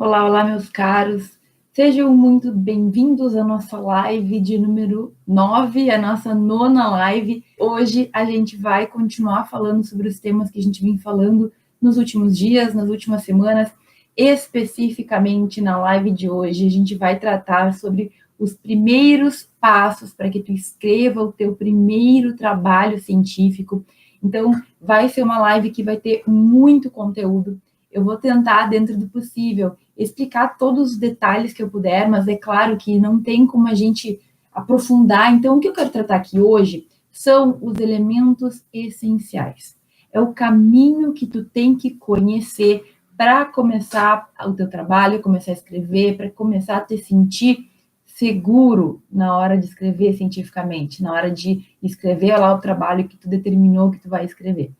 Olá, olá, meus caros. Sejam muito bem-vindos à nossa live de número 9, a nossa nona live. Hoje a gente vai continuar falando sobre os temas que a gente vem falando nos últimos dias, nas últimas semanas. Especificamente na live de hoje, a gente vai tratar sobre os primeiros passos para que tu escreva o teu primeiro trabalho científico. Então, vai ser uma live que vai ter muito conteúdo. Eu vou tentar, dentro do possível, explicar todos os detalhes que eu puder, mas é claro que não tem como a gente aprofundar. Então, o que eu quero tratar aqui hoje são os elementos essenciais. É o caminho que tu tem que conhecer para começar o teu trabalho, começar a escrever, para começar a te sentir seguro na hora de escrever cientificamente, na hora de escrever lá o trabalho que tu determinou que tu vai escrever.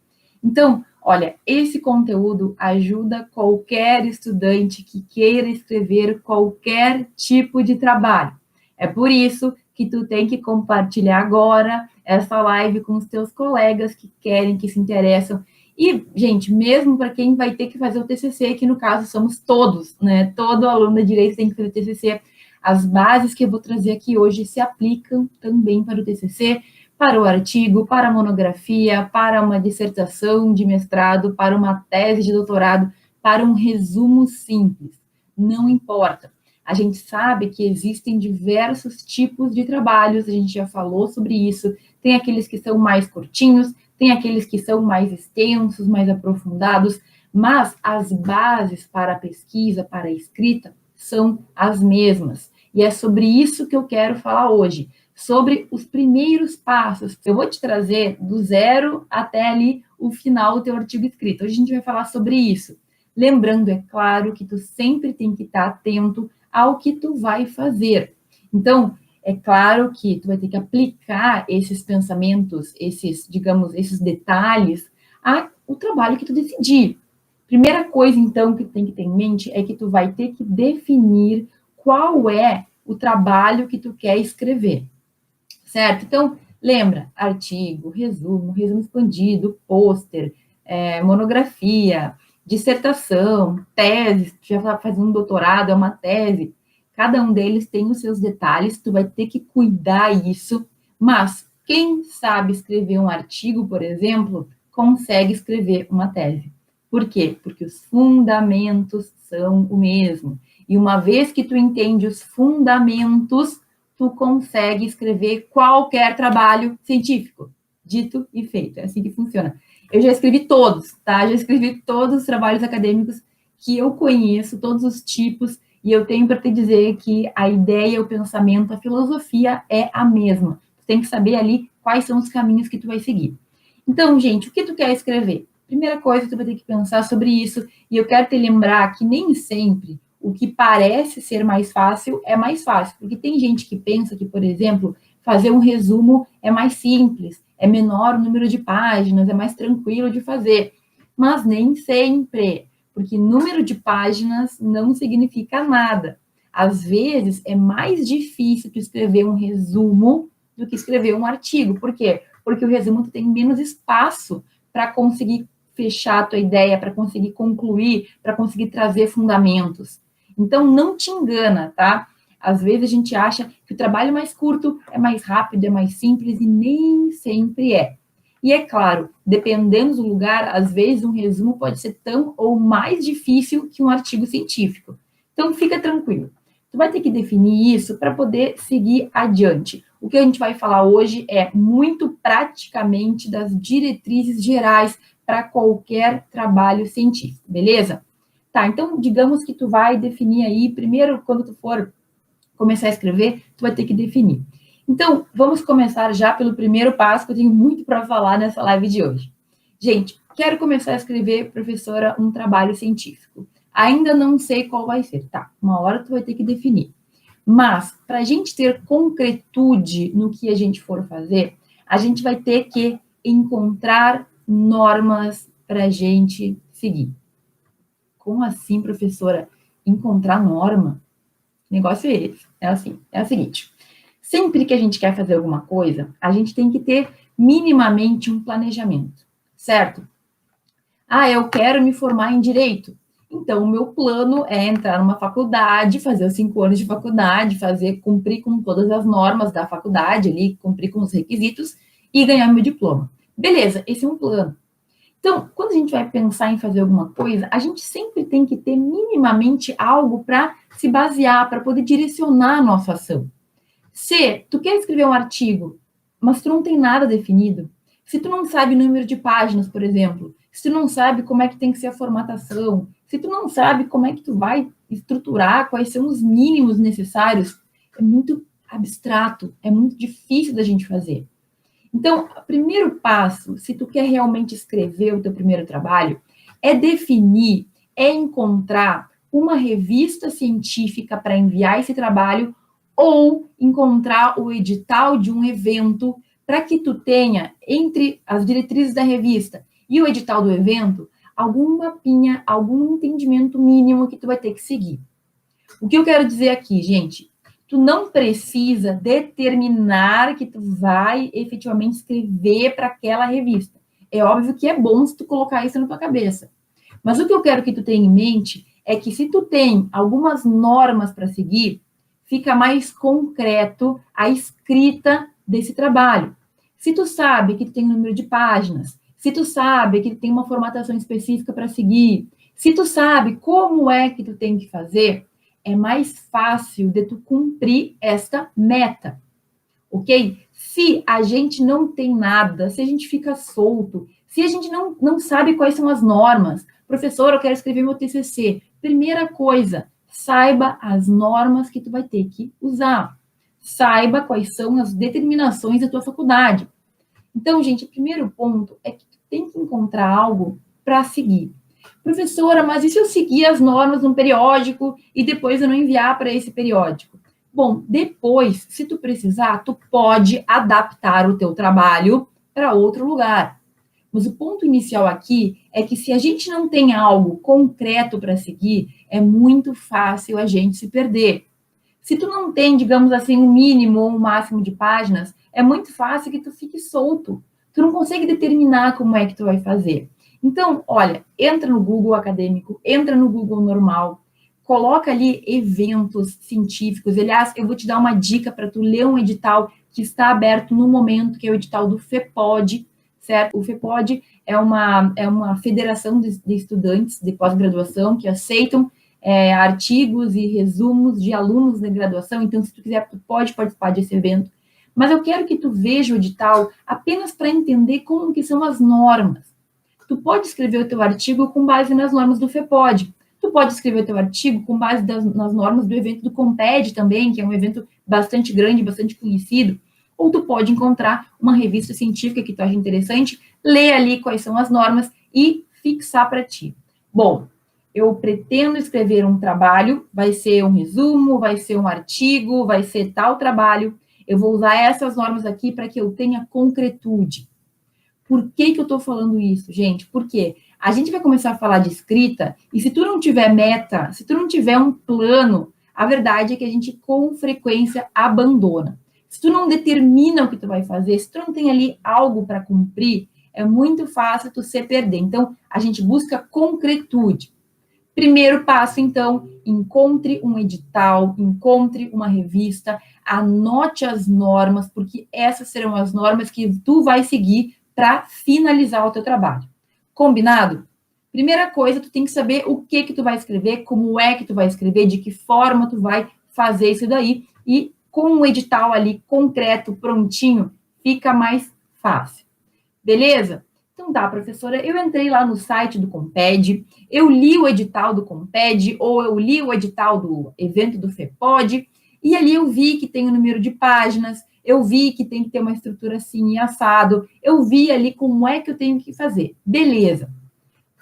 Então, olha, esse conteúdo ajuda qualquer estudante que queira escrever qualquer tipo de trabalho. É por isso que tu tem que compartilhar agora essa live com os teus colegas que querem, que se interessam. E, gente, mesmo para quem vai ter que fazer o TCC, que no caso somos todos, né? Todo aluno de direito tem que fazer TCC. As bases que eu vou trazer aqui hoje se aplicam também para o TCC, para o artigo, para a monografia, para uma dissertação de mestrado, para uma tese de doutorado, para um resumo simples. Não importa. A gente sabe que existem diversos tipos de trabalhos, a gente já falou sobre isso. Tem aqueles que são mais curtinhos, tem aqueles que são mais extensos, mais aprofundados, mas as bases para a pesquisa, para a escrita, são as mesmas. E é sobre isso que eu quero falar hoje, sobre os primeiros passos. Eu vou te trazer do zero até ali o final do teu artigo escrito. Hoje a gente vai falar sobre isso. Lembrando, é claro, que tu sempre tem que estar atento ao que tu vai fazer. Então, é claro que tu vai ter que aplicar esses pensamentos, esses detalhes, ao trabalho que tu decidir. Primeira coisa, então, que tu tem que ter em mente é que tu vai ter que definir qual é o trabalho que tu quer escrever. Certo? Então, lembra, artigo, resumo expandido, pôster, monografia, dissertação, tese, já está fazendo um doutorado, é uma tese. Cada um deles tem os seus detalhes, tu vai ter que cuidar isso, mas quem sabe escrever um artigo, por exemplo, consegue escrever uma tese. Por quê? Porque os fundamentos são o mesmo. E uma vez que tu entende os fundamentos, tu consegue escrever qualquer trabalho científico. Dito e feito. É assim que funciona. Eu já escrevi todos, tá? Já escrevi todos os trabalhos acadêmicos que eu conheço, todos os tipos, e eu tenho para te dizer que a ideia, o pensamento, a filosofia é a mesma. Tu tem que saber ali quais são os caminhos que tu vai seguir. Então, gente, o que tu quer escrever? Primeira coisa, tu vai ter que pensar sobre isso, e eu quero te lembrar que nem sempre o que parece ser mais fácil é mais fácil, porque tem gente que pensa que, por exemplo, fazer um resumo é mais simples, é menor o número de páginas, é mais tranquilo de fazer, mas nem sempre, porque número de páginas não significa nada. Às vezes, é mais difícil tu escrever um resumo do que escrever um artigo. Por quê? Porque o resumo tu tem menos espaço para conseguir fechar a tua ideia, para conseguir concluir, para conseguir trazer fundamentos. Então, não te engana, tá? Às vezes a gente acha que o trabalho mais curto é mais rápido, é mais simples, e nem sempre é. E é claro, dependendo do lugar, às vezes um resumo pode ser tão ou mais difícil que um artigo científico. Então, fica tranquilo. Tu vai ter que definir isso para poder seguir adiante. O que a gente vai falar hoje é muito praticamente das diretrizes gerais para qualquer trabalho científico, beleza? Tá, então, digamos que tu vai definir aí, primeiro, quando tu for começar a escrever, tu vai ter que definir. Então, vamos começar já pelo primeiro passo, que eu tenho muito para falar nessa live de hoje. Gente, quero começar a escrever, professora, um trabalho científico. Ainda não sei qual vai ser, tá? Uma hora tu vai ter que definir. Mas, para a gente ter concretude no que a gente for fazer, a gente vai ter que encontrar normas para a gente seguir. Como assim, professora? Encontrar norma? O negócio é esse. É assim, é o seguinte. Sempre que a gente quer fazer alguma coisa, a gente tem que ter minimamente um planejamento, certo? Ah, eu quero me formar em direito. Então, o meu plano é entrar numa faculdade, fazer os 5 anos de faculdade, cumprir com todas as normas da faculdade ali, cumprir com os requisitos e ganhar meu diploma. Beleza, esse é um plano. Então, quando a gente vai pensar em fazer alguma coisa, a gente sempre tem que ter minimamente algo para se basear, para poder direcionar a nossa ação. Se tu quer escrever um artigo, mas tu não tem nada definido, se tu não sabe o número de páginas, por exemplo, se tu não sabe como é que tem que ser a formatação, se tu não sabe como é que tu vai estruturar, quais são os mínimos necessários, é muito abstrato, é muito difícil da gente fazer. Então, o primeiro passo, se tu quer realmente escrever o teu primeiro trabalho, é definir, é encontrar uma revista científica para enviar esse trabalho ou encontrar o edital de um evento para que tu tenha, entre as diretrizes da revista e o edital do evento, algum mapinha, algum entendimento mínimo que tu vai ter que seguir. O que eu quero dizer aqui, gente? Tu não precisa determinar que tu vai efetivamente escrever para aquela revista. É óbvio que é bom se tu colocar isso na tua cabeça. Mas o que eu quero que tu tenha em mente é que se tu tem algumas normas para seguir, fica mais concreto a escrita desse trabalho. Se tu sabe que tu tem um número de páginas, se tu sabe que tu tem uma formatação específica para seguir, se tu sabe como é que tu tem que fazer, é mais fácil de tu cumprir esta meta, ok? Se a gente não tem nada, se a gente fica solto, se a gente não sabe quais são as normas, professor, eu quero escrever meu TCC. Primeira coisa, saiba as normas que tu vai ter que usar. Saiba quais são as determinações da tua faculdade. Então, gente, o primeiro ponto é que tu tem que encontrar algo para seguir. Professora, mas e se eu seguir as normas num periódico e depois eu não enviar para esse periódico? Bom, depois, se tu precisar, tu pode adaptar o teu trabalho para outro lugar. Mas o ponto inicial aqui é que se a gente não tem algo concreto para seguir, é muito fácil a gente se perder. Se tu não tem, digamos assim, um mínimo ou um máximo de páginas, é muito fácil que tu fique solto. Tu não consegue determinar como é que tu vai fazer. Então, olha, entra no Google Acadêmico, entra no Google normal, coloca ali eventos científicos. Aliás, eu vou te dar uma dica para tu ler um edital que está aberto no momento, que é o edital do FEPOD, certo? O FEPOD é uma federação de estudantes de pós-graduação que aceitam artigos e resumos de alunos de graduação. Então, se tu quiser, tu pode participar desse evento. Mas eu quero que tu veja o edital apenas para entender como que são as normas. Tu pode escrever o teu artigo com base nas normas do FEPOD. Tu pode escrever o teu artigo com base nas normas do evento do COMPED também, que é um evento bastante grande, bastante conhecido. Ou tu pode encontrar uma revista científica que tu acha interessante, ler ali quais são as normas e fixar para ti. Bom, eu pretendo escrever um trabalho, vai ser um resumo, vai ser um artigo, vai ser tal trabalho. Eu vou usar essas normas aqui para que eu tenha concretude. Por que eu estou falando isso, gente? Porque a gente vai começar a falar de escrita e se tu não tiver meta, se tu não tiver um plano, a verdade é que a gente com frequência abandona. Se tu não determina o que tu vai fazer, se tu não tem ali algo para cumprir, é muito fácil tu se perder. Então, a gente busca concretude. Primeiro passo, então, encontre um edital, encontre uma revista, anote as normas, porque essas serão as normas que tu vai seguir para finalizar o teu trabalho. Combinado? Primeira coisa, tu tem que saber o que tu vai escrever, como é que tu vai escrever, de que forma tu vai fazer isso daí, e com um edital ali concreto, prontinho, fica mais fácil. Beleza? Então tá, professora, eu entrei lá no site do COMPED, eu li o edital do COMPED, ou eu li o edital do evento do FEPOD, e ali eu vi que tem o número de páginas, eu vi que tem que ter uma estrutura assim e assado, eu vi ali como é que eu tenho que fazer. Beleza.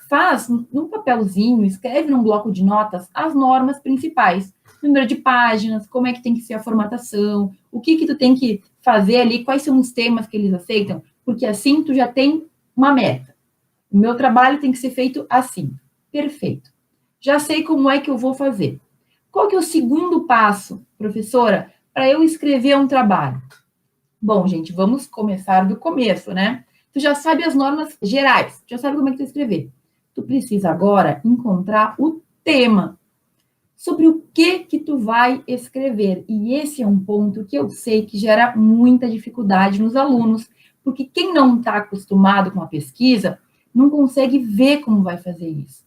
Faz num papelzinho, escreve num bloco de notas as normas principais. Número de páginas, como é que tem que ser a formatação, o que tu tem que fazer ali, quais são os temas que eles aceitam, porque assim tu já tem uma meta. O meu trabalho tem que ser feito assim. Perfeito. Já sei como é que eu vou fazer. Qual que é o segundo passo, professora, para eu escrever um trabalho? Bom, gente, vamos começar do começo, né? Tu já sabe as normas gerais, já sabe como é que tu escrever. Tu precisa agora encontrar o tema sobre o que tu vai escrever. E esse é um ponto que eu sei que gera muita dificuldade nos alunos, porque quem não está acostumado com a pesquisa não consegue ver como vai fazer isso.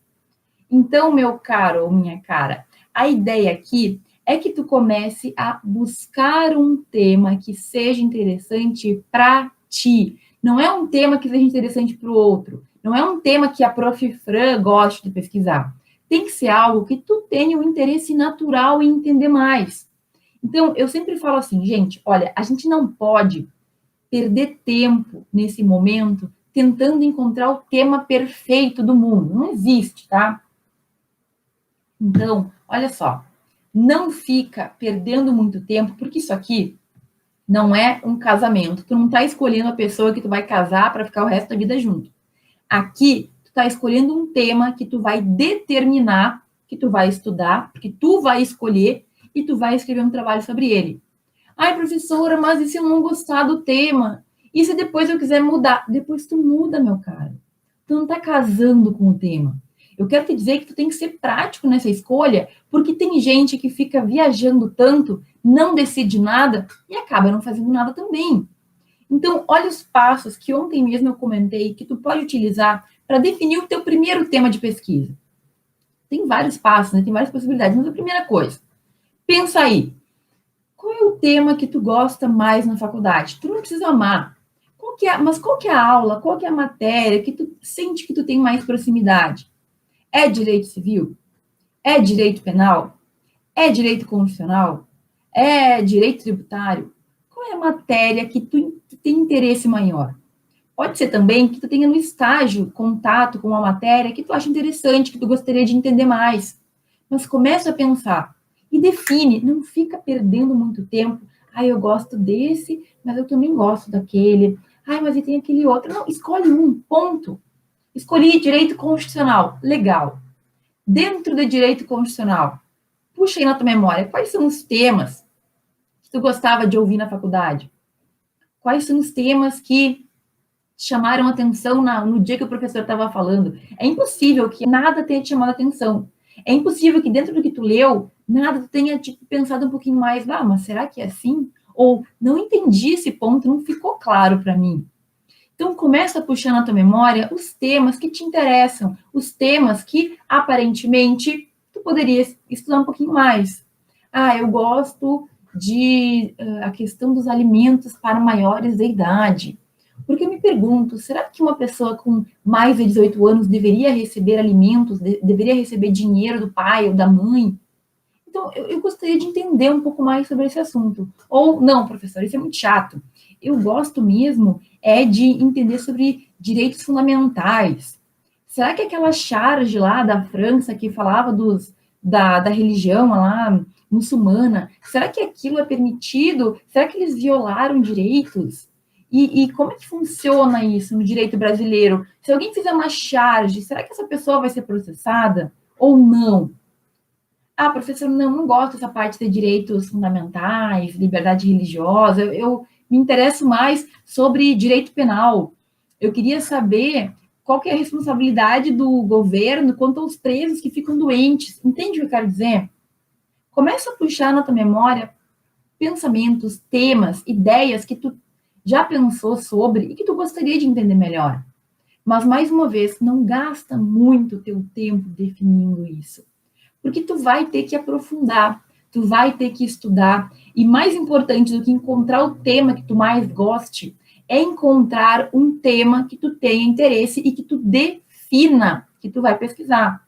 Então, meu caro ou minha cara, a ideia aqui é que tu comece a buscar um tema que seja interessante para ti. Não é um tema que seja interessante para o outro. Não é um tema que a Prof. Fran goste de pesquisar. Tem que ser algo que tu tenha um interesse natural em entender mais. Então, eu sempre falo assim, gente, olha, a gente não pode perder tempo nesse momento tentando encontrar o tema perfeito do mundo. Não existe, tá? Então, olha só, não fica perdendo muito tempo, porque isso aqui não é um casamento. Tu não está escolhendo a pessoa que tu vai casar para ficar o resto da vida junto. Aqui, tu está escolhendo um tema que tu vai determinar, que tu vai estudar, porque tu vai escolher e tu vai escrever um trabalho sobre ele. Ai, professora, mas e se eu não gostar do tema? E se depois eu quiser mudar? Depois tu muda, meu caro. Tu não está casando com o tema. Eu quero te dizer que tu tem que ser prático nessa escolha, porque tem gente que fica viajando tanto, não decide nada e acaba não fazendo nada também. Então, olha os passos que ontem mesmo eu comentei que tu pode utilizar para definir o teu primeiro tema de pesquisa. Tem vários passos, né? Tem várias possibilidades, mas a primeira coisa, pensa aí, qual é o tema que tu gosta mais na faculdade? Tu não precisa amar. Mas qual que é a aula, qual que é a matéria que tu sente que tu tem mais proximidade? É direito civil? É direito penal? É direito constitucional? É direito tributário? Qual é a matéria que tu tem interesse maior? Pode ser também que tu tenha no estágio contato com uma matéria que tu acha interessante, que tu gostaria de entender mais. Mas começa a pensar e define, não fica perdendo muito tempo. Ah, eu gosto desse, mas eu também gosto daquele. Ah, mas e tem aquele outro. Não, escolhe um, ponto. Escolhi direito constitucional, legal. Dentro do direito constitucional, puxa aí na tua memória, quais são os temas que tu gostava de ouvir na faculdade? Quais são os temas que chamaram atenção no dia que o professor estava falando? É impossível que nada tenha te chamado atenção. É impossível que dentro do que tu leu, nada tu tenha tipo, pensado um pouquinho mais, ah, mas será que é assim? Ou não entendi esse ponto, não ficou claro para mim. Então, começa a puxar na tua memória os temas que te interessam, os temas que, aparentemente, tu poderia estudar um pouquinho mais. Ah, eu gosto de a questão dos alimentos para maiores de idade. Porque eu me pergunto, será que uma pessoa com mais de 18 anos deveria receber alimentos, deveria receber dinheiro do pai ou da mãe? Então, eu gostaria de entender um pouco mais sobre esse assunto. Ou, não, professor, isso é muito chato. Eu gosto mesmo de entender sobre direitos fundamentais. Será que aquela charge lá da França que falava da religião lá muçulmana, será que aquilo é permitido? Será que eles violaram direitos? E como é que funciona isso no direito brasileiro? Se alguém fizer uma charge, será que essa pessoa vai ser processada ou não? Ah, professor, não gosto dessa parte de direitos fundamentais, liberdade religiosa, eu me interesso mais sobre direito penal. Eu queria saber qual que é a responsabilidade do governo quanto aos presos que ficam doentes. Entende o que eu quero dizer? Começa a puxar na tua memória pensamentos, temas, ideias que tu já pensou sobre e que tu gostaria de entender melhor. Mas, mais uma vez, não gasta muito teu tempo definindo isso. Porque tu vai ter que aprofundar, tu vai ter que estudar. E mais importante do que encontrar o tema que tu mais goste, é encontrar um tema que tu tenha interesse e que tu defina que tu vai pesquisar.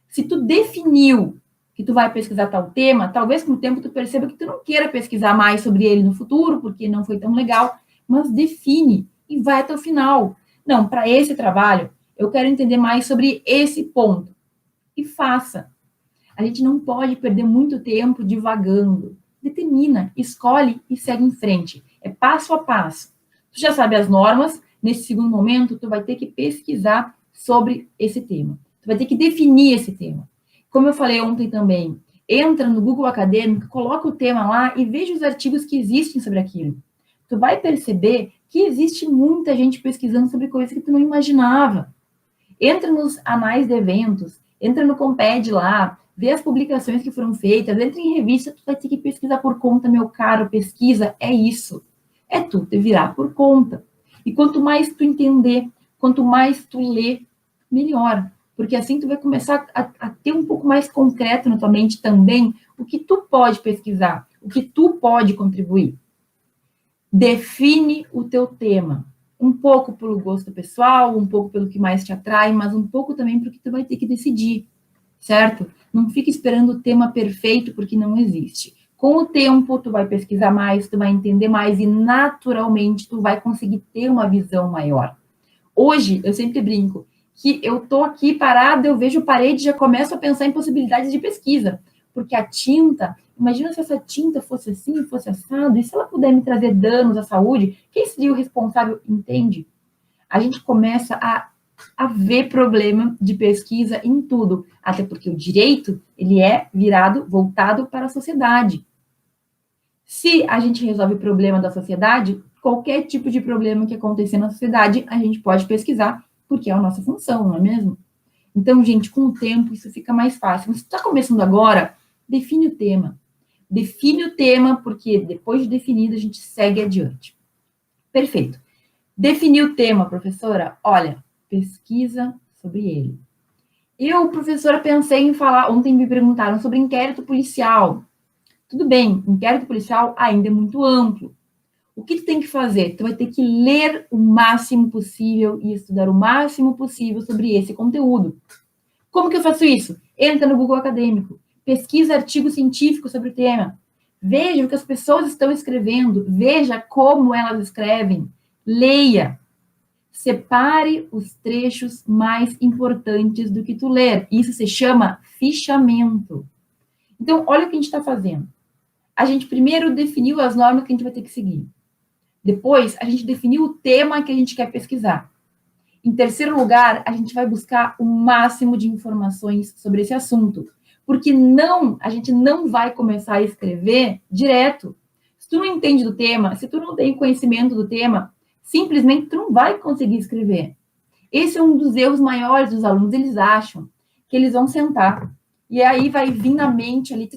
Se tu definiu que tu vai pesquisar tal tema, talvez com o tempo tu perceba que tu não queira pesquisar mais sobre ele no futuro, porque não foi tão legal, mas define e vai até o final. Não, para esse trabalho, eu quero entender mais sobre esse ponto. E faça. A gente não pode perder muito tempo divagando. Determina, escolhe e segue em frente. É passo a passo. Tu já sabe as normas, nesse segundo momento, tu vai ter que pesquisar sobre esse tema. Tu vai ter que definir esse tema. Como eu falei ontem também, entra no Google Acadêmico, coloca o tema lá e veja os artigos que existem sobre aquilo. Tu vai perceber que existe muita gente pesquisando sobre coisas que tu não imaginava. Entra nos anais de eventos, entra no Comped lá, vê as publicações que foram feitas, entra em revista, tu vai ter que pesquisar por conta, meu caro, pesquisa é isso. É tu te virar por conta. E quanto mais tu entender, quanto mais tu ler, melhor. Porque assim tu vai começar a ter um pouco mais concreto na tua mente também o que tu pode pesquisar, o que tu pode contribuir. Define o teu tema. Um pouco pelo gosto pessoal, um pouco pelo que mais te atrai, mas um pouco também porque tu vai ter que decidir, certo? Não fica esperando o tema perfeito, porque não existe. Com o tempo, tu vai pesquisar mais, tu vai entender mais e, naturalmente, tu vai conseguir ter uma visão maior. Hoje, eu sempre brinco que eu tô aqui parada, eu vejo parede, já começo a pensar em possibilidades de pesquisa, porque a tinta, imagina se essa tinta fosse assim, fosse assado, e se ela puder me trazer danos à saúde, quem seria o responsável? Entende? A gente começa a ver problema de pesquisa em tudo, até porque o direito, ele é voltado para a sociedade. Se a gente resolve o problema da sociedade, qualquer tipo de problema que acontecer na sociedade, a gente pode pesquisar, porque é a nossa função, não é mesmo? Então, gente, com o tempo isso fica mais fácil. Mas se está começando agora, define o tema. Define o tema, porque depois de definido, a gente segue adiante. Perfeito. Definiu o tema, professora? Olha, pesquisa sobre ele. Eu, professora, pensei em falar, ontem me perguntaram sobre inquérito policial. Tudo bem, inquérito policial ainda é muito amplo. O que tu tem que fazer? Tu vai ter que ler o máximo possível e estudar o máximo possível sobre esse conteúdo. Como que eu faço isso? Entra no Google Acadêmico, pesquisa artigos científicos sobre o tema, veja o que as pessoas estão escrevendo, veja como elas escrevem, leia, separe os trechos mais importantes do que tu ler. Isso se chama fichamento. Então, olha o que a gente está fazendo. A gente primeiro definiu as normas que a gente vai ter que seguir. Depois, a gente definiu o tema que a gente quer pesquisar. Em terceiro lugar, a gente vai buscar o máximo de informações sobre esse assunto. Porque a gente não vai começar a escrever direto. Se tu não entende do tema, se tu não tem conhecimento do tema, simplesmente tu não vai conseguir escrever. Esse é um dos erros maiores dos alunos. Eles acham que eles vão sentar e aí vai vir na mente ali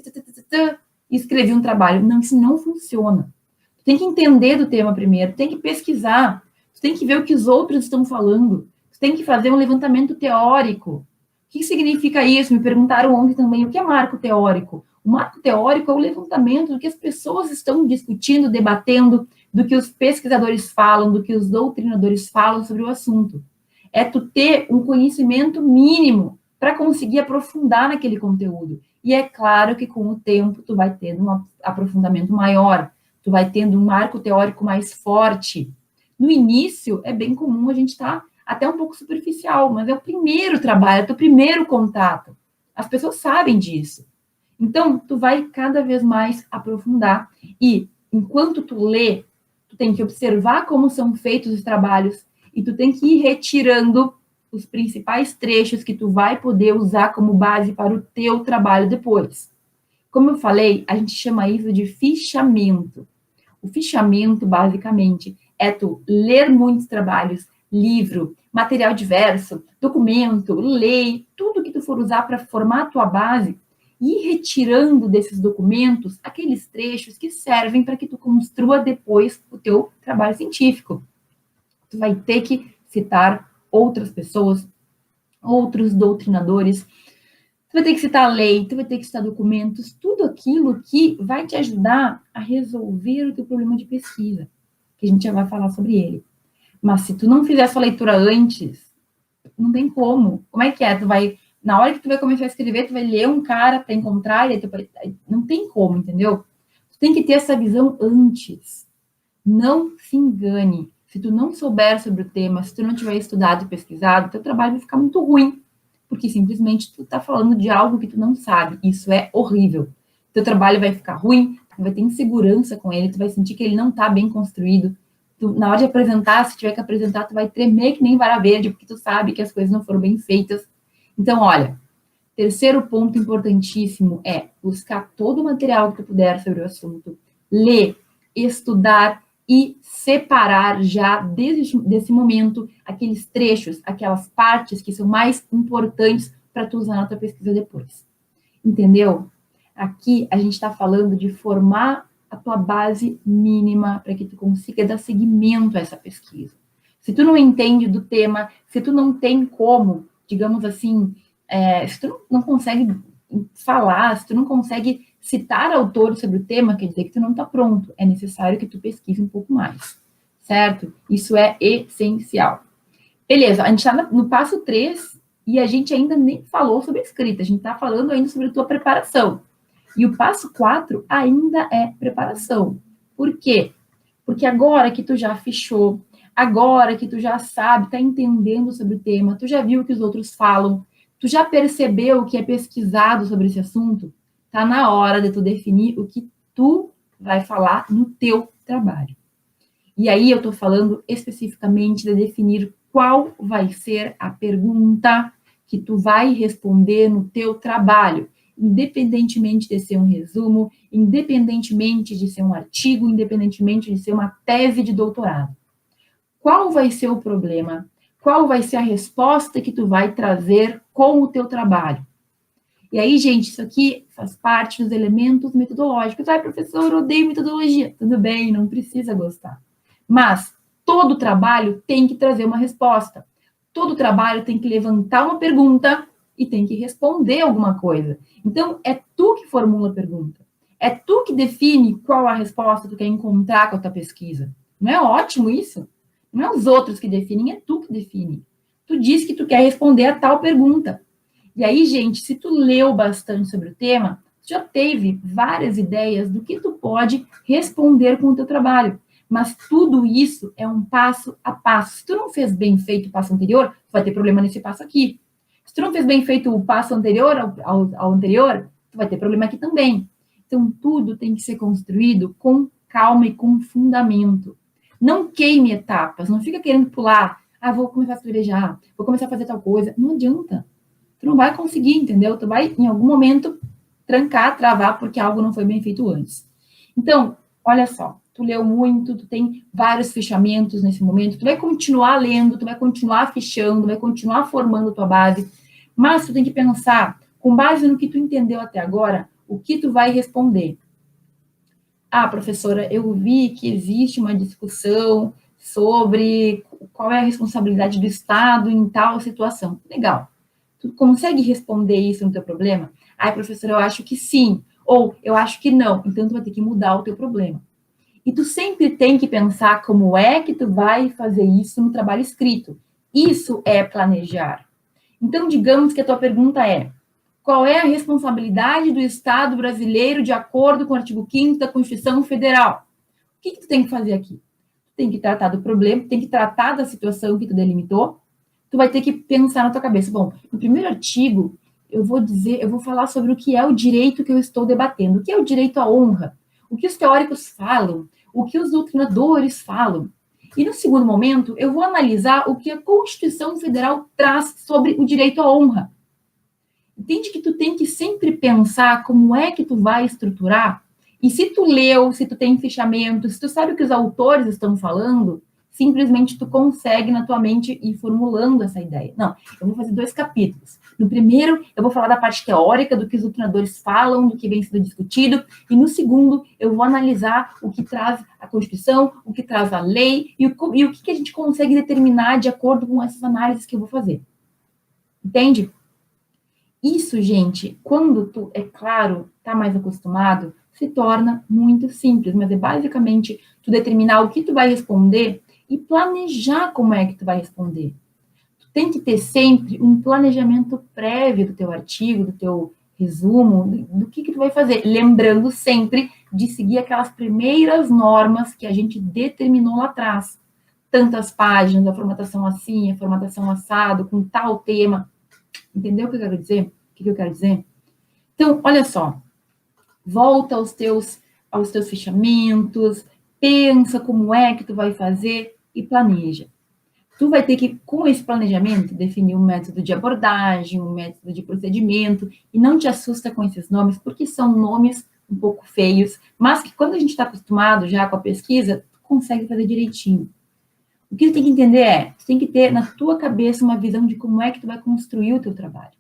e escrever um trabalho. Não, isso não funciona. Tu tem que entender do tema primeiro, tu tem que pesquisar, tu tem que ver o que os outros estão falando, tu tem que fazer um levantamento teórico. O que significa isso? Me perguntaram ontem também, o que é marco teórico? O marco teórico é o levantamento do que as pessoas estão discutindo, debatendo, do que os pesquisadores falam, do que os doutrinadores falam sobre o assunto. É tu ter um conhecimento mínimo para conseguir aprofundar naquele conteúdo. E é claro que com o tempo tu vai tendo um aprofundamento maior, tu vai tendo um marco teórico mais forte. No início, é bem comum a gente estar até um pouco superficial, mas é o primeiro trabalho, é o teu primeiro contato. As pessoas sabem disso. Então, tu vai cada vez mais aprofundar. E, enquanto tu lê, tu tem que observar como são feitos os trabalhos e tu tem que ir retirando os principais trechos que tu vai poder usar como base para o teu trabalho depois. Como eu falei, a gente chama isso de fichamento. O fichamento, basicamente, é tu ler muitos trabalhos, livro, material diverso, documento, lei, tudo que tu for usar para formar a tua base, e ir retirando desses documentos aqueles trechos que servem para que tu construa depois o teu trabalho científico. Tu vai ter que citar outras pessoas, outros doutrinadores, tu vai ter que citar lei, tu vai ter que citar documentos, tudo aquilo que vai te ajudar a resolver o teu problema de pesquisa, que a gente já vai falar sobre ele. Mas se tu não fizer essa leitura antes, não tem como. Como é que é? Tu vai, na hora que tu vai começar a escrever, tu vai ler um cara para encontrar, e aí não tem como, entendeu? Tu tem que ter essa visão antes. Não se engane. Se tu não souber sobre o tema, se tu não tiver estudado e pesquisado, teu trabalho vai ficar muito ruim, porque simplesmente tu tá falando de algo que tu não sabe. Isso é horrível. Teu trabalho vai ficar ruim, tu vai ter insegurança com ele, tu vai sentir que ele não tá bem construído. Tu, na hora de apresentar, se tiver que apresentar, tu vai tremer que nem vara verde, porque tu sabe que as coisas não foram bem feitas. Então, olha, terceiro ponto importantíssimo é buscar todo o material que tu puder sobre o assunto, ler, estudar e separar já desde desse momento aqueles trechos, aquelas partes que são mais importantes para tu usar na tua pesquisa depois. Entendeu? Aqui a gente está falando de formar a tua base mínima para que tu consiga dar seguimento a essa pesquisa. Se tu não entende do tema, se tu não tem como, digamos assim, se tu não consegue falar, se tu não consegue citar autores sobre o tema, quer dizer que tu não está pronto. É necessário que tu pesquise um pouco mais, certo? Isso é essencial. Beleza, a gente está no passo 3 e a gente ainda nem falou sobre a escrita, a gente está falando ainda sobre a tua preparação. E o passo 4 ainda é preparação. Por quê? Porque agora que tu já fichou, agora que tu já sabe, está entendendo sobre o tema, tu já viu o que os outros falam, tu já percebeu o que é pesquisado sobre esse assunto, tá na hora de tu definir o que tu vai falar no teu trabalho. E aí eu estou falando especificamente de definir qual vai ser a pergunta que tu vai responder no teu trabalho, independentemente de ser um resumo, independentemente de ser um artigo, independentemente de ser uma tese de doutorado. Qual vai ser o problema? Qual vai ser a resposta que tu vai trazer com o teu trabalho? E aí, gente, isso aqui faz parte dos elementos metodológicos. Ai, professor, eu odeio metodologia. Tudo bem, não precisa gostar. Mas todo trabalho tem que trazer uma resposta. Todo trabalho tem que levantar uma pergunta e tem que responder alguma coisa. Então, é tu que formula a pergunta. É tu que define qual a resposta que tu quer encontrar com a tua pesquisa. Não é ótimo isso? Não é os outros que definem, é tu que define. Tu diz que tu quer responder a tal pergunta. E aí, gente, se tu leu bastante sobre o tema, já teve várias ideias do que tu pode responder com o teu trabalho. Mas tudo isso é um passo a passo. Se tu não fez bem feito o passo anterior, tu vai ter problema nesse passo aqui. Se tu não fez bem feito o passo anterior ao anterior, tu vai ter problema aqui também. Então, tudo tem que ser construído com calma e com fundamento. Não queime etapas, não fica querendo pular. Ah, vou começar a escrever já, vou começar a fazer tal coisa. Não adianta. Tu não vai conseguir, entendeu? Tu vai, em algum momento, trancar, travar, porque algo não foi bem feito antes. Então, olha só, tu leu muito, tu tem vários fechamentos nesse momento, tu vai continuar lendo, tu vai continuar fechando, vai continuar formando tua base, mas tu tem que pensar, com base no que tu entendeu até agora, o que tu vai responder. Ah, professora, eu vi que existe uma discussão sobre qual é a responsabilidade do Estado em tal situação. Legal. Tu consegue responder isso no teu problema? Ai, professora, eu acho que sim. Ou eu acho que não. Então, tu vai ter que mudar o teu problema. E tu sempre tem que pensar como é que tu vai fazer isso no trabalho escrito. Isso é planejar. Então, digamos que a tua pergunta é: qual é a responsabilidade do Estado brasileiro de acordo com o artigo 5º da Constituição Federal? O que tu tem que fazer aqui? Tu tem que tratar do problema, tem que tratar da situação que tu delimitou, tu vai ter que pensar na tua cabeça. Bom, no primeiro artigo, eu vou falar sobre o que é o direito que eu estou debatendo, o que é o direito à honra, o que os teóricos falam, o que os doutrinadores falam. E no segundo momento, eu vou analisar o que a Constituição Federal traz sobre o direito à honra. Entende que tu tem que sempre pensar como é que tu vai estruturar? E se tu leu, se tu tem fichamento, se tu sabe o que os autores estão falando, simplesmente tu consegue na tua mente ir formulando essa ideia. Não, eu vou fazer 2 capítulos. No primeiro, eu vou falar da parte teórica, do que os doutrinadores falam, do que vem sendo discutido, e no segundo, eu vou analisar o que traz a Constituição, o que traz a lei, e o que a gente consegue determinar de acordo com essas análises que eu vou fazer. Entende? Isso, gente, quando tu, é claro, tá mais acostumado, se torna muito simples, mas é basicamente tu determinar o que tu vai responder e planejar como é que tu vai responder. Tu tem que ter sempre um planejamento prévio do teu artigo, do teu resumo, do que tu vai fazer, lembrando sempre de seguir aquelas primeiras normas que a gente determinou lá atrás. Tantas páginas, a formatação assim, a formatação assado, com tal tema. Entendeu o que eu quero dizer? O que eu quero dizer? Então, olha só, volta aos teus fechamentos, pensa como é que tu vai fazer e planeja. Tu vai ter que, com esse planejamento, definir um método de abordagem, um método de procedimento, e não te assusta com esses nomes, porque são nomes um pouco feios, mas que quando a gente está acostumado já com a pesquisa, consegue fazer direitinho. O que tu tem que entender tu tem que ter na tua cabeça uma visão de como é que tu vai construir o teu trabalho.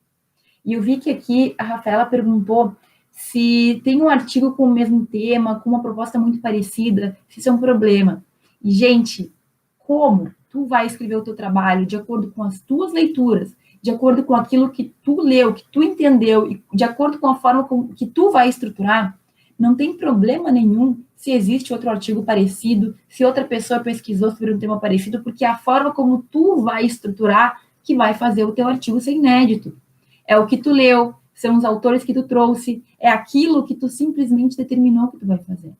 E eu vi que aqui a Rafaela perguntou se tem um artigo com o mesmo tema, com uma proposta muito parecida, se isso é um problema. E, gente, como tu vai escrever o teu trabalho de acordo com as tuas leituras, de acordo com aquilo que tu leu, que tu entendeu, e de acordo com a forma que tu vai estruturar, não tem problema nenhum se existe outro artigo parecido, se outra pessoa pesquisou sobre um tema parecido, porque é a forma como tu vai estruturar que vai fazer o teu artigo ser inédito. É o que tu leu, são os autores que tu trouxe, é aquilo que tu simplesmente determinou que tu vai fazer.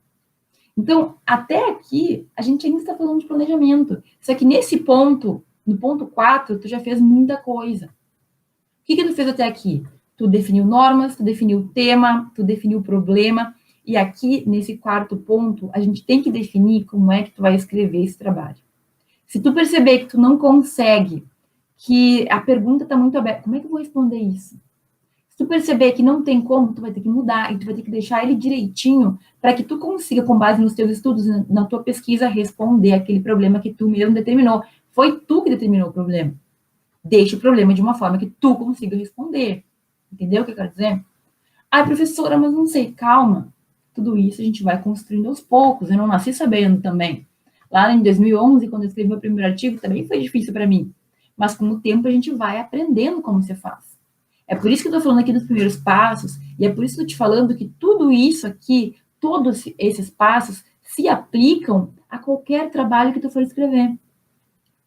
Então, até aqui, a gente ainda está falando de planejamento. Só que nesse ponto, no ponto 4, tu já fez muita coisa. O que tu fez até aqui? Tu definiu normas, tu definiu tema, tu definiu problema. E aqui, nesse quarto ponto, a gente tem que definir como é que tu vai escrever esse trabalho. Se tu perceber que tu não consegue, que a pergunta está muito aberta, como é que eu vou responder isso? Se tu perceber que não tem como, tu vai ter que mudar e tu vai ter que deixar ele direitinho para que tu consiga, com base nos teus estudos, na tua pesquisa, responder aquele problema que tu mesmo determinou. Foi tu que determinou o problema. Deixa o problema de uma forma que tu consiga responder. Entendeu o que eu quero dizer? Ai, professora, mas não sei. Calma. Tudo isso a gente vai construindo aos poucos. Eu não nasci sabendo também. Lá em 2011, quando eu escrevi meu primeiro artigo, também foi difícil para mim. Mas com o tempo a gente vai aprendendo como se faz. É por isso que eu estou falando aqui dos primeiros passos, e é por isso que eu estou te falando que tudo isso aqui, todos esses passos, se aplicam a qualquer trabalho que tu for escrever.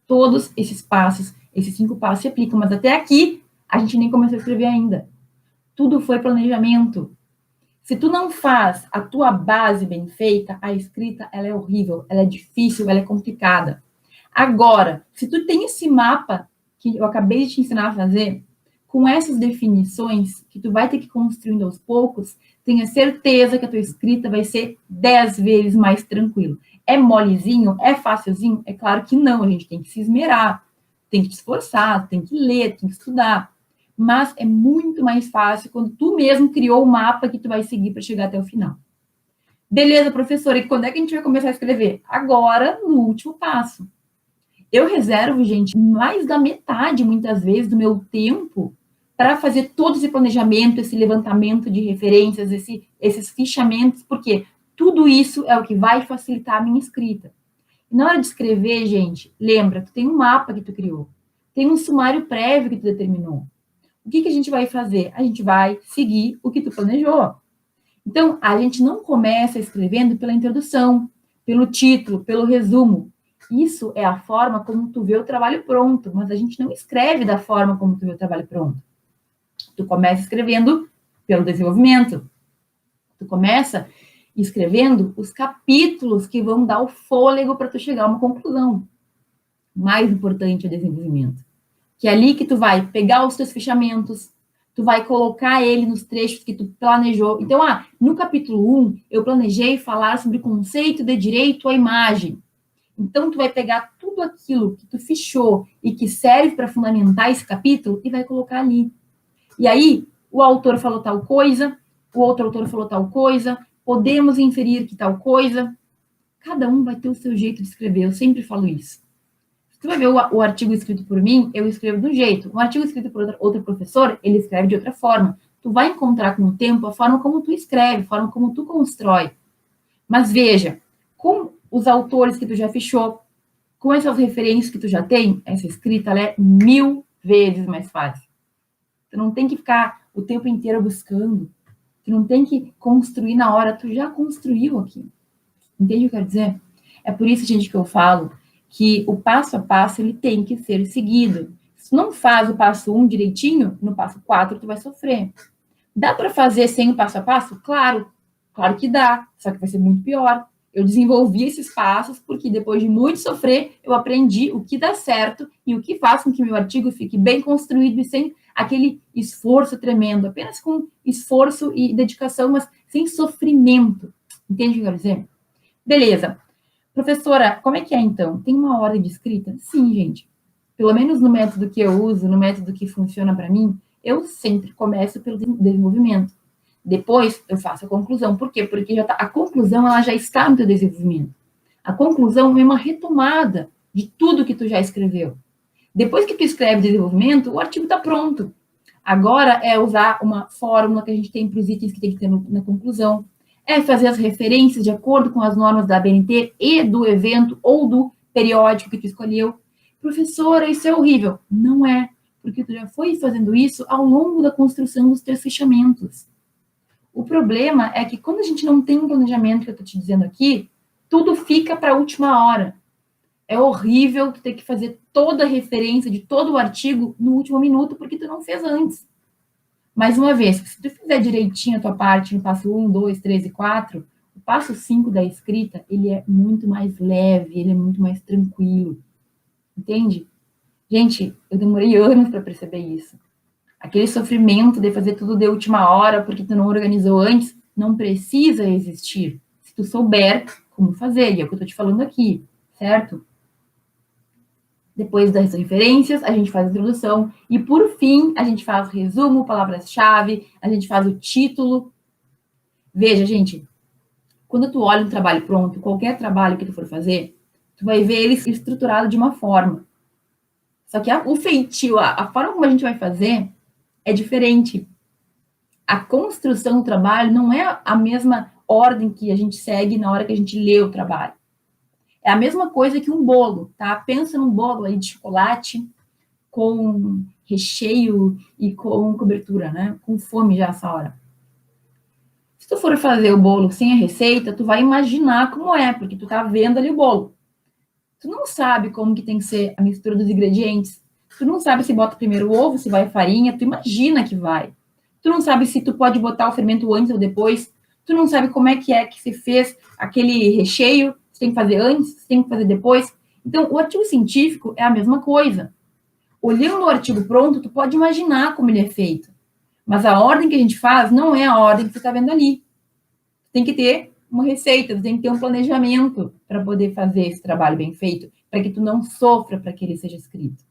Todos esses passos, esses 5 passos se aplicam, mas até aqui a gente nem começou a escrever ainda. Tudo foi planejamento. Se tu não faz a tua base bem feita, a escrita ela é horrível, ela é difícil, ela é complicada. Agora, se tu tem esse mapa que eu acabei de te ensinar a fazer, com essas definições que tu vai ter que ir construindo aos poucos, tenha certeza que a tua escrita vai ser 10 vezes mais tranquilo. É molezinho? É facilzinho? É claro que não, a gente tem que se esmerar, tem que te esforçar, tem que ler, tem que estudar. Mas é muito mais fácil quando tu mesmo criou o mapa que tu vai seguir para chegar até o final. Beleza, professora, e quando é que a gente vai começar a escrever? Agora, no último passo. Eu reservo, gente, mais da metade, muitas vezes, do meu tempo para fazer todo esse planejamento, esse levantamento de referências, esses fichamentos, porque tudo isso é o que vai facilitar a minha escrita. E na hora de escrever, gente, lembra, tu tem um mapa que tu criou, tem um sumário prévio que tu determinou. O que a gente vai fazer? A gente vai seguir o que tu planejou. Então, a gente não começa escrevendo pela introdução, pelo título, pelo resumo. Isso é a forma como tu vê o trabalho pronto, mas a gente não escreve da forma como tu vê o trabalho pronto. Tu começa escrevendo pelo desenvolvimento. Tu começa escrevendo os capítulos que vão dar o fôlego para tu chegar a uma conclusão. Mais importante é o desenvolvimento. Que é ali que tu vai pegar os teus fichamentos, tu vai colocar ele nos trechos que tu planejou. Então, no capítulo 1, eu planejei falar sobre o conceito de direito à imagem. Então, tu vai pegar tudo aquilo que tu fichou e que serve para fundamentar esse capítulo e vai colocar ali. E aí, o autor falou tal coisa, o outro autor falou tal coisa, podemos inferir que tal coisa. Cada um vai ter o seu jeito de escrever, eu sempre falo isso. Você vai ver o artigo escrito por mim, eu escrevo de um jeito. Um artigo escrito por outro professor, ele escreve de outra forma. Tu vai encontrar com o tempo a forma como tu escreve, a forma como tu constrói. Mas veja, com os autores que tu já fichou, com essas referências que tu já tem, essa escrita ela é 1000 vezes mais fácil. Tu não tem que ficar o tempo inteiro buscando. Tu não tem que construir na hora, tu já construiu aqui. Entende o que eu quero dizer? É por isso, gente, que eu falo que o passo a passo ele tem que ser seguido. Se tu não faz o passo 1 direitinho, no passo 4 tu vai sofrer. Dá para fazer sem o passo a passo? Claro, claro que dá, só que vai ser muito pior. Eu desenvolvi esses passos porque depois de muito sofrer, eu aprendi o que dá certo e o que faz com que meu artigo fique bem construído e sem aquele esforço tremendo, apenas com esforço e dedicação, mas sem sofrimento. Entende o que eu quero dizer? Beleza. Professora, como é que é então? Tem uma ordem de escrita? Sim, gente. Pelo menos no método que eu uso, no método que funciona para mim, eu sempre começo pelo desenvolvimento. Depois eu faço a conclusão. Por quê? Porque a conclusão ela já está no teu desenvolvimento. A conclusão é uma retomada de tudo que tu já escreveu. Depois que tu escreve desenvolvimento, o artigo está pronto. Agora é usar uma fórmula que a gente tem para os itens que tem que ter na conclusão. É fazer as referências de acordo com as normas da ABNT e do evento ou do periódico que tu escolheu. Professora, isso é horrível. Não é, porque tu já foi fazendo isso ao longo da construção dos teus fechamentos. O problema é que quando a gente não tem um planejamento, que eu estou te dizendo aqui, tudo fica para a última hora. É horrível tu ter que fazer toda a referência de todo o artigo no último minuto, porque tu não fez antes. Mais uma vez, se tu fizer direitinho a tua parte no passo 1, 2, 3 e 4, o passo 5 da escrita, ele é muito mais leve, ele é muito mais tranquilo. Entende? Gente, eu demorei anos para perceber isso. Aquele sofrimento de fazer tudo de última hora porque tu não organizou antes, não precisa existir. Se tu souber como fazer, e é o que eu tô te falando aqui, certo? Depois das referências, a gente faz a introdução. E, por fim, a gente faz resumo, palavras-chave, a gente faz o título. Veja, gente, quando tu olha um trabalho pronto, qualquer trabalho que tu for fazer, tu vai ver ele estruturado de uma forma. Só que o feitio, a forma como a gente vai fazer é diferente. A construção do trabalho não é a mesma ordem que a gente segue na hora que a gente lê o trabalho. É a mesma coisa que um bolo, tá? Pensa num bolo aí de chocolate com recheio e com cobertura, né? Com fome já essa hora. Se tu for fazer o bolo sem a receita, tu vai imaginar como é, porque tu tá vendo ali o bolo. Tu não sabe como que tem que ser a mistura dos ingredientes. Tu não sabe se bota primeiro o ovo, se vai farinha, tu imagina que vai. Tu não sabe se tu pode botar o fermento antes ou depois. Tu não sabe como é que se fez aquele recheio, se tem que fazer antes, se tem que fazer depois. Então, o artigo científico é a mesma coisa. Olhando o artigo pronto, tu pode imaginar como ele é feito. Mas a ordem que a gente faz não é a ordem que você está vendo ali. Tem que ter uma receita, tem que ter um planejamento para poder fazer esse trabalho bem feito, para que tu não sofra para que ele seja escrito.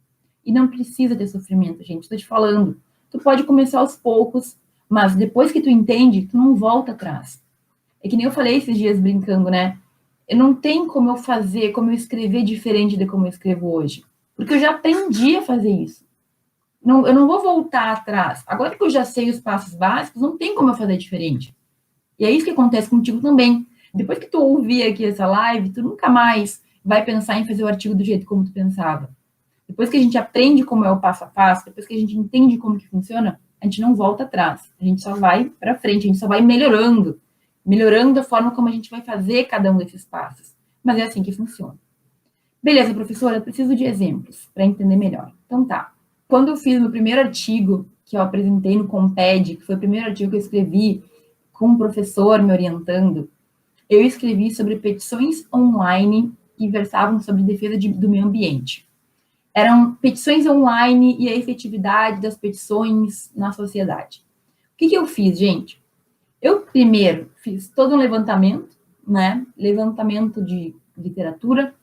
E não precisa ter sofrimento, gente. Estou te falando. Tu pode começar aos poucos, mas depois que tu entende, tu não volta atrás. É que nem eu falei esses dias brincando, né? Eu não tem como eu fazer, como eu escrever diferente de como eu escrevo hoje. Porque eu já aprendi a fazer isso. Não, eu não vou voltar atrás. Agora que eu já sei os passos básicos, não tem como eu fazer diferente. E é isso que acontece contigo também. Depois que tu ouvir aqui essa live, tu nunca mais vai pensar em fazer o artigo do jeito como tu pensava. Depois que a gente aprende como é o passo a passo, depois que a gente entende como que funciona, a gente não volta atrás. A gente só vai para frente, a gente só vai melhorando a forma como a gente vai fazer cada um desses passos. Mas é assim que funciona. Beleza, professora, eu preciso de exemplos para entender melhor. Então tá. Quando eu fiz meu primeiro artigo, que eu apresentei no Comped, que foi o primeiro artigo que eu escrevi com um professor me orientando, eu escrevi sobre petições online que versavam sobre defesa do meio ambiente. Eram petições online e a efetividade das petições na sociedade. O que eu fiz, gente? Eu primeiro fiz todo um levantamento, né? Levantamento de literatura,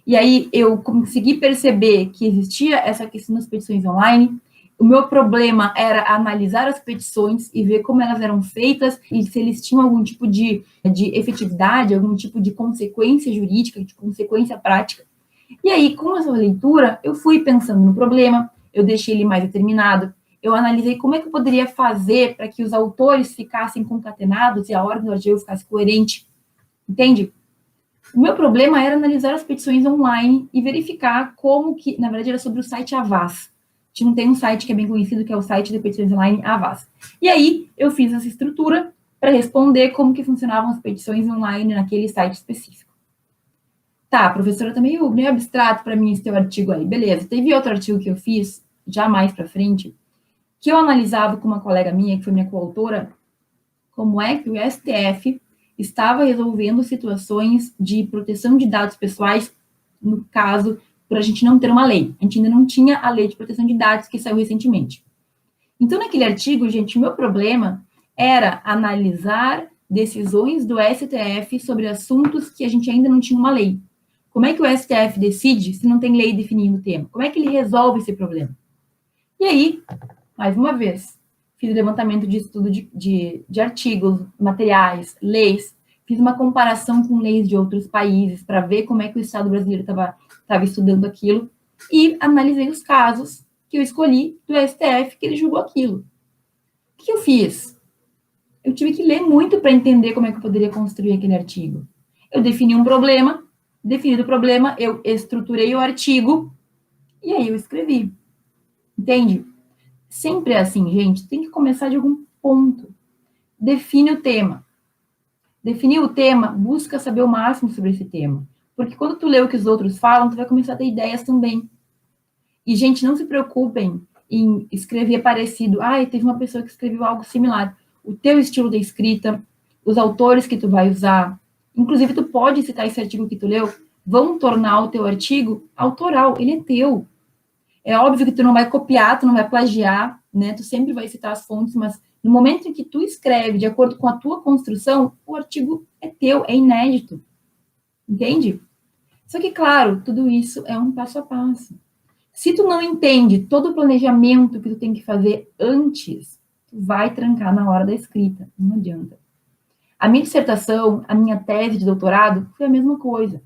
e aí eu consegui perceber que existia essa questão das petições online. O meu problema era analisar as petições e ver como elas eram feitas e se eles tinham algum tipo de efetividade, algum tipo de consequência jurídica, de consequência prática. E aí, com essa leitura, eu fui pensando no problema, eu deixei ele mais determinado, eu analisei como é que eu poderia fazer para que os autores ficassem concatenados e a ordem do artigo ficasse coerente, entende? O meu problema era analisar as petições online e verificar como que, na verdade, era sobre o site Avaz. Tem um site que é bem conhecido, que é o site de petições online Avaz. E aí, eu fiz essa estrutura para responder como que funcionavam as petições online naquele site específico. Tá, professora, tá meio abstrato para mim esse teu artigo aí. Beleza, teve outro artigo que eu fiz, já mais para frente, que eu analisava com uma colega minha, que foi minha coautora, como é que o STF estava resolvendo situações de proteção de dados pessoais, no caso, por a gente não ter uma lei. A gente ainda não tinha a lei de proteção de dados que saiu recentemente. Então, naquele artigo, gente, o meu problema era analisar decisões do STF sobre assuntos que a gente ainda não tinha uma lei. Como é que o STF decide se não tem lei definindo o tema? Como é que ele resolve esse problema? E aí, mais uma vez, fiz levantamento de estudo de artigos, materiais, leis, fiz uma comparação com leis de outros países para ver como é que o Estado brasileiro estava estudando aquilo e analisei os casos que eu escolhi do STF que ele julgou aquilo. O que eu fiz? Eu tive que ler muito para entender como é que eu poderia construir aquele artigo. Eu defini um problema, definido o problema, eu estruturei o artigo e aí eu escrevi. Entende? Sempre é assim, gente, tem que começar de algum ponto. Define o tema. Definir o tema, busca saber o máximo sobre esse tema. Porque quando tu lê o que os outros falam, tu vai começar a ter ideias também. E, gente, não se preocupem em escrever parecido. Ah, teve uma pessoa que escreveu algo similar. O teu estilo de escrita, os autores que tu vai usar, inclusive tu pode citar esse artigo que tu leu, vão tornar o teu artigo autoral, ele é teu. É óbvio que tu não vai copiar, tu não vai plagiar, né? Tu sempre vai citar as fontes, mas no momento em que tu escreve de acordo com a tua construção, o artigo é teu, é inédito. Entende? Só que, claro, tudo isso é um passo a passo. Se tu não entende todo o planejamento que tu tem que fazer antes, tu vai trancar na hora da escrita. Não adianta. A minha dissertação, a minha tese de doutorado, foi a mesma coisa.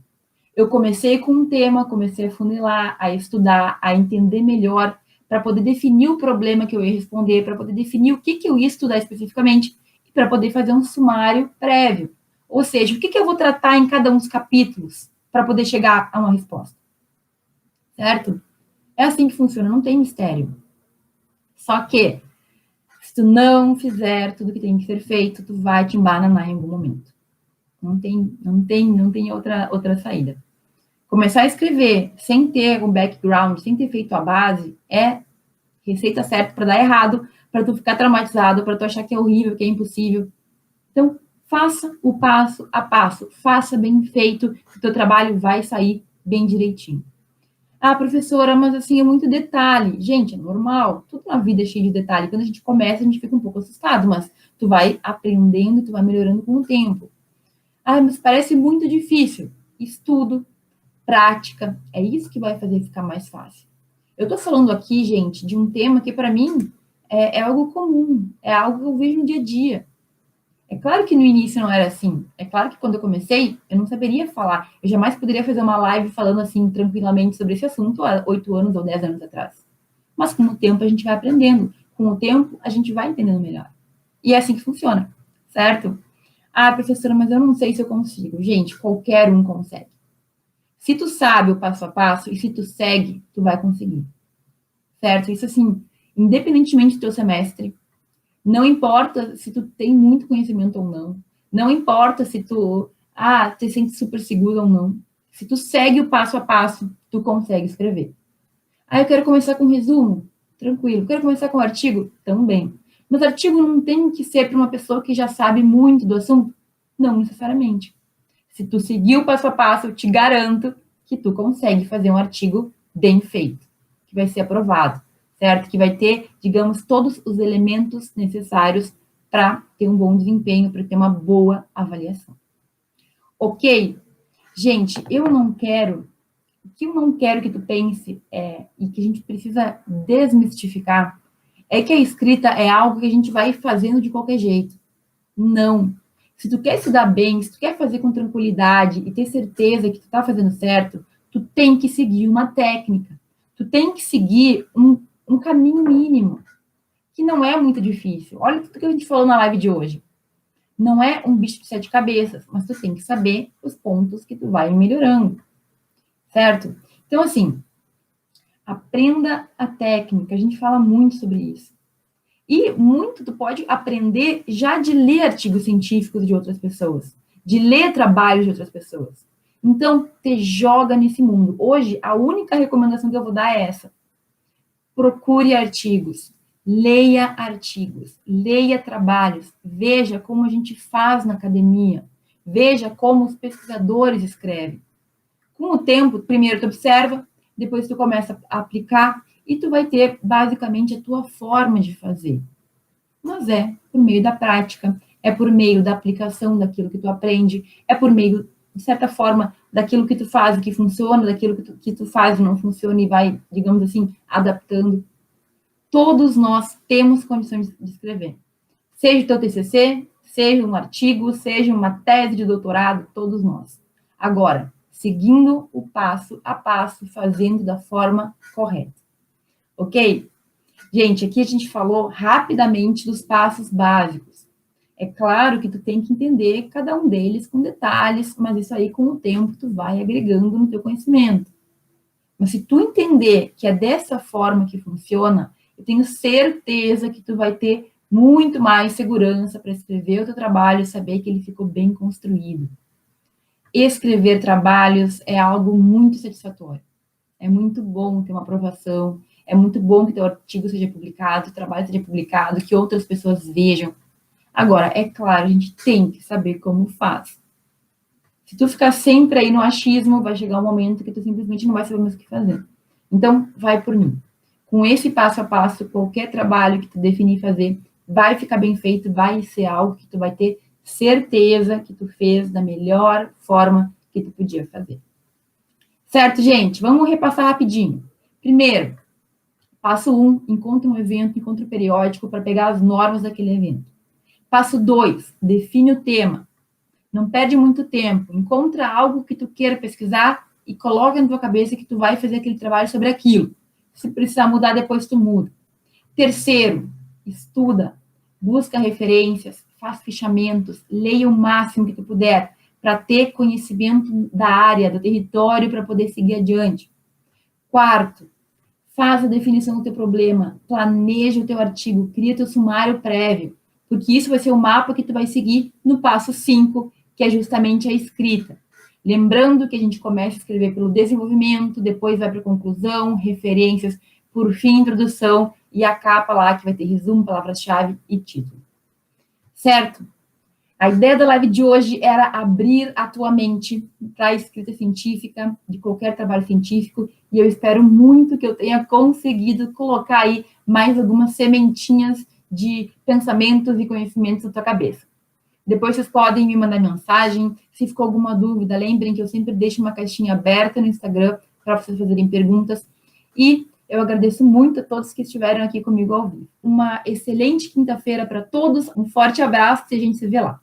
Eu comecei com um tema, comecei a funilar, a estudar, a entender melhor, para poder definir o problema que eu ia responder, para poder definir o que eu ia estudar especificamente, e para poder fazer um sumário prévio. Ou seja, o que eu vou tratar em cada um dos capítulos, para poder chegar a uma resposta. Certo? É assim que funciona, não tem mistério. Só que, se tu não fizer tudo que tem que ser feito, tu vai te embananar em algum momento. Não tem outra saída. Começar a escrever sem ter um background, sem ter feito a base, é receita certa para dar errado, para tu ficar traumatizado, para tu achar que é horrível, que é impossível. Então, faça o passo a passo, faça bem feito, que o teu trabalho vai sair bem direitinho. Ah, professora, mas assim, é muito detalhe. Gente, é normal, tudo na vida é cheio de detalhe. Quando a gente começa, a gente fica um pouco assustado, mas tu vai aprendendo, tu vai melhorando com o tempo. Ah, mas parece muito difícil. Estudo, prática, é isso que vai fazer ficar mais fácil. Eu estou falando aqui, gente, de um tema que para mim é algo comum, é algo que eu vejo no dia a dia. É claro que no início não era assim. É claro que quando eu comecei, eu não saberia falar. Eu jamais poderia fazer uma live falando assim tranquilamente sobre esse assunto há 8 anos ou 10 anos atrás. Mas com o tempo a gente vai aprendendo. Com o tempo a gente vai entendendo melhor. E é assim que funciona, certo? Ah, professora, mas eu não sei se eu consigo. Gente, qualquer um consegue. Se tu sabe o passo a passo e se tu segue, tu vai conseguir. Certo? Isso assim, independentemente do teu semestre, não importa se tu tem muito conhecimento ou não, não importa se tu te sente super seguro ou não. Se tu segue o passo a passo, tu consegue escrever. Ah, eu quero começar com resumo? Tranquilo. Quero começar com artigo? Também. Mas artigo não tem que ser para uma pessoa que já sabe muito do assunto? Não necessariamente. Se tu seguir o passo a passo, eu te garanto que tu consegue fazer um artigo bem feito, que vai ser aprovado, certo? Que vai ter, digamos, todos os elementos necessários para ter um bom desempenho, para ter uma boa avaliação. Ok? Gente, o que eu não quero que tu pense e que a gente precisa desmistificar é que a escrita é algo que a gente vai fazendo de qualquer jeito. Não. Se tu quer se dar bem, se tu quer fazer com tranquilidade e ter certeza que tu tá fazendo certo, tu tem que seguir uma técnica. Tu tem que seguir um caminho mínimo, que não é muito difícil. Olha tudo que a gente falou na live de hoje. Não é um bicho de 7 cabeças, mas tu tem que saber os pontos que tu vai melhorando, certo? Então, assim, aprenda a técnica. A gente fala muito sobre isso. E muito tu pode aprender já de ler artigos científicos de outras pessoas, de ler trabalhos de outras pessoas. Então, te joga nesse mundo. Hoje, a única recomendação que eu vou dar é essa. Procure artigos, leia trabalhos, veja como a gente faz na academia, veja como os pesquisadores escrevem. Com o tempo, primeiro tu observa, depois tu começa a aplicar e tu vai ter basicamente a tua forma de fazer. Mas é por meio da prática, é por meio da aplicação daquilo que tu aprende, é por meio, de certa forma, daquilo que tu faz e que funciona, daquilo que tu faz e não funciona e vai, digamos assim, adaptando. Todos nós temos condições de escrever. Seja o teu TCC, seja um artigo, seja uma tese de doutorado, todos nós. Agora, seguindo o passo a passo, fazendo da forma correta. Ok? Gente, aqui a gente falou rapidamente dos passos básicos. É claro que tu tem que entender cada um deles com detalhes, mas isso aí, com o tempo, tu vai agregando no teu conhecimento. Mas se tu entender que é dessa forma que funciona, eu tenho certeza que tu vai ter muito mais segurança para escrever o teu trabalho e saber que ele ficou bem construído. Escrever trabalhos é algo muito satisfatório. É muito bom ter uma aprovação, é muito bom que teu artigo seja publicado, o trabalho seja publicado, que outras pessoas vejam. Agora, é claro, a gente tem que saber como faz. Se tu ficar sempre aí no achismo, vai chegar um momento que tu simplesmente não vai saber mais o que fazer. Então, vai por mim. Com esse passo a passo, qualquer trabalho que tu definir fazer, vai ficar bem feito, vai ser algo que tu vai ter certeza que tu fez da melhor forma que tu podia fazer. Certo, gente? Vamos repassar rapidinho. Primeiro, passo 1, encontra um evento, encontra um periódico para pegar as normas daquele evento. Passo 2, define o tema. Não perde muito tempo. Encontra algo que tu queira pesquisar e coloca na tua cabeça que tu vai fazer aquele trabalho sobre aquilo. Se precisar mudar, depois tu muda. Terceiro, estuda, busca referências, faz fichamentos, leia o máximo que tu puder para ter conhecimento da área, do território, para poder seguir adiante. Quarto, faz a definição do teu problema, planeja o teu artigo, cria teu sumário prévio, porque isso vai ser o mapa que tu vai seguir no passo 5, que é justamente a escrita. Lembrando que a gente começa a escrever pelo desenvolvimento, depois vai para a conclusão, referências, por fim, introdução, e a capa lá que vai ter resumo, palavras-chave e título. Certo? A ideia da live de hoje era abrir a tua mente para a escrita científica, de qualquer trabalho científico, e eu espero muito que eu tenha conseguido colocar aí mais algumas sementinhas de pensamentos e conhecimentos na tua cabeça. Depois vocês podem me mandar mensagem, se ficou alguma dúvida, lembrem que eu sempre deixo uma caixinha aberta no Instagram para vocês fazerem perguntas, e eu agradeço muito a todos que estiveram aqui comigo ao vivo. Uma excelente quinta-feira para todos, um forte abraço e a gente se vê lá.